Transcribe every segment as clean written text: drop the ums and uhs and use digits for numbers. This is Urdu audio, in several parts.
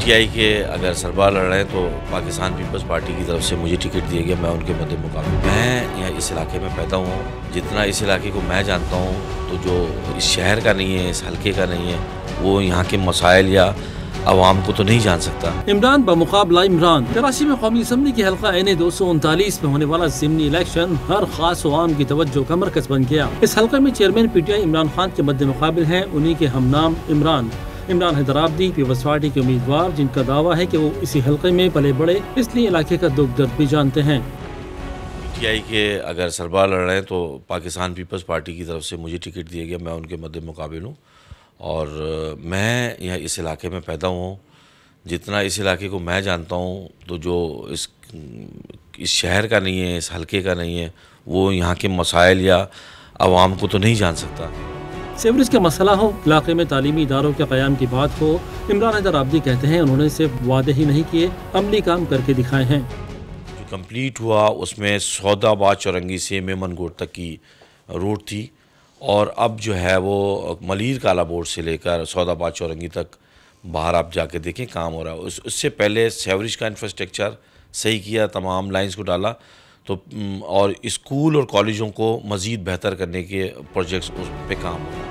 PTI کے اگر سربراہ لڑ رہے ہیں تو پاکستان پیپلز پارٹی کی طرف سے مجھے ٹکٹ دیا گیا، میں ان کے مد مقابل میں یہاں اس علاقے میں پیدا ہوں، جتنا اس علاقے کو میں جانتا ہوں تو جو اس شہر کا نہیں ہے، اس حلقے کا نہیں ہے، وہ یہاں کے مسائل یا عوام کو تو نہیں جان سکتا۔ عمران بمقابلہ عمران، کراچی میں قومی اسمبلی کے حلقہ این 239 میں ہونے والا ضمنی الیکشن ہر خاص و عام کی توجہ کا مرکز بن گیا۔ اس حلقے میں چیئرمین PTI عمران خان کے مد مقابل ہیں انہی کے ہم نام عمران حیدرآبادی پیپلز پارٹی کے امیدوار، جن کا دعویٰ ہے کہ وہ اسی حلقے میں پلے بڑے، اس لیے علاقے کا دکھ درد بھی جانتے ہیں۔ PTI کے اگر سربراہ لڑ رہے ہیں تو پاکستان پیپلز پارٹی کی طرف سے مجھے ٹکٹ دیا گیا، میں ان کے مد مقابل ہوں، اور میں یہاں اس علاقے میں پیدا ہوں، جتنا اس علاقے کو میں جانتا ہوں تو جو اس شہر کا نہیں ہے، اس حلقے کا نہیں ہے، وہ یہاں کے مسائل یا عوام کو تو نہیں جان سکتا۔ سیوریج کا مسئلہ ہو، علاقے میں تعلیمی اداروں کے قیام کی بات ہو، عمران حیدرآبادی کہتے ہیں انہوں نے صرف وعدے ہی نہیں کیے، عملی کام کر کے دکھائے ہیں۔ جو کمپلیٹ ہوا اس میں سعود آباد چورنگی سے میمن گوٹ تک کی روڈ تھی، اور اب جو ہے وہ ملیر کالا بورڈ سے لے کر سعود آباد چورنگی تک باہر آپ جا کے دیکھیں کام ہو رہا ہے۔ اس سے پہلے سیوریج کا انفراسٹرکچر صحیح کیا، تمام لائنز کو ڈالا، تو اور اسکول اور کالجوں کو مزید بہتر کرنے کے پروجیکٹس اس پہ کام ہو رہا ہے۔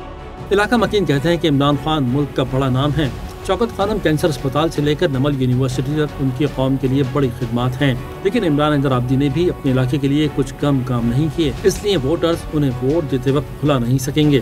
علاقہ مکین کہتے ہیں کہ عمران خان ملک کا بڑا نام ہے، شوکت خانم کینسر اسپتال سے لے کر نمل یونیورسٹی تک ان کی قوم کے لیے بڑی خدمات ہیں، لیکن عمران حیدرآبادی نے بھی اپنے علاقے کے لیے کچھ کم کام نہیں کیے، اس لیے ووٹرز انہیں ووٹ دیتے وقت بھلا نہیں سکیں گے۔